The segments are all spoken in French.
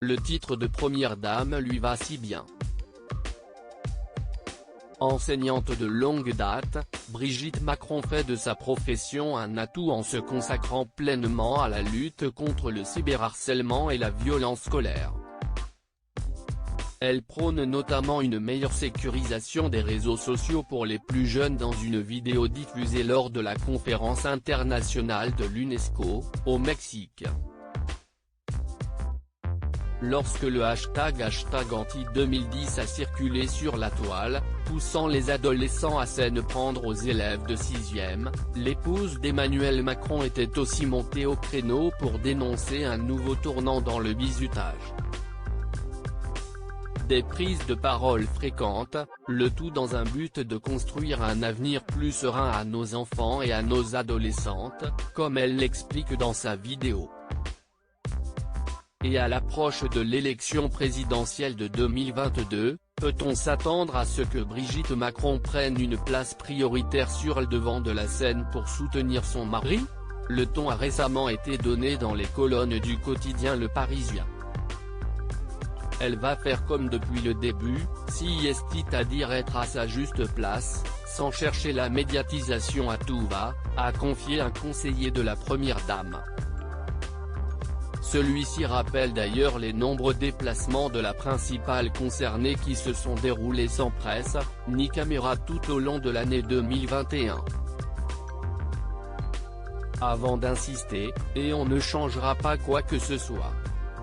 le titre de première dame lui va si bien. Enseignante de longue date, Brigitte Macron fait de sa profession un atout en se consacrant pleinement à la lutte contre le cyberharcèlement et la violence scolaire. Elle prône notamment une meilleure sécurisation des réseaux sociaux pour les plus jeunes dans une vidéo diffusée lors de la conférence internationale de l'UNESCO, au Mexique. Lorsque le hashtag #anti2010 a circulé sur la toile, poussant les adolescents à s'en prendre aux élèves de 6e, l'épouse d'Emmanuel Macron était aussi montée au créneau pour dénoncer un nouveau tournant dans le bizutage. Des prises de parole fréquentes, le tout dans un but de construire un avenir plus serein à nos enfants et à nos adolescentes, comme elle l'explique dans sa vidéo. Et à l'approche de l'élection présidentielle de 2022, peut-on s'attendre à ce que Brigitte Macron prenne une place prioritaire sur le devant de la scène pour soutenir son mari? Le ton a récemment été donné dans les colonnes du quotidien Le Parisien. Elle va faire comme depuis le début, c'est-à-dire être à sa juste place, sans chercher la médiatisation à tout va, a confié un conseiller de la première dame. Celui-ci rappelle d'ailleurs les nombreux déplacements de la principale concernée qui se sont déroulés sans presse, ni caméra tout au long de l'année 2021. Avant d'insister, et on ne changera pas quoi que ce soit.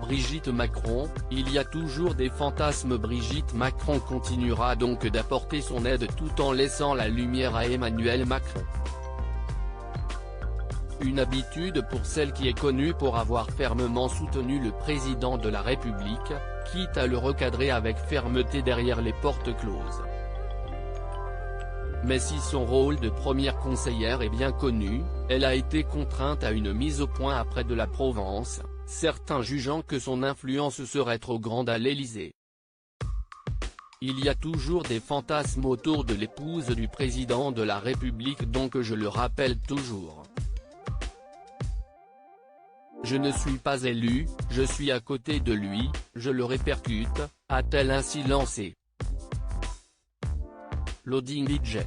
Brigitte Macron, il y a toujours des fantasmes. Brigitte Macron continuera donc d'apporter son aide tout en laissant la lumière à Emmanuel Macron. Une habitude pour celle qui est connue pour avoir fermement soutenu le président de la République, quitte à le recadrer avec fermeté derrière les portes closes. Mais si son rôle de première conseillère est bien connu, elle a été contrainte à une mise au point après de la Provence, certains jugeant que son influence serait trop grande à l'Élysée. Il y a toujours des fantasmes autour de l'épouse du président de la République, donc je le rappelle toujours. Je ne suis pas élu, je suis à côté de lui, je le répercute, a-t-elle ainsi lancé. Loading Budget.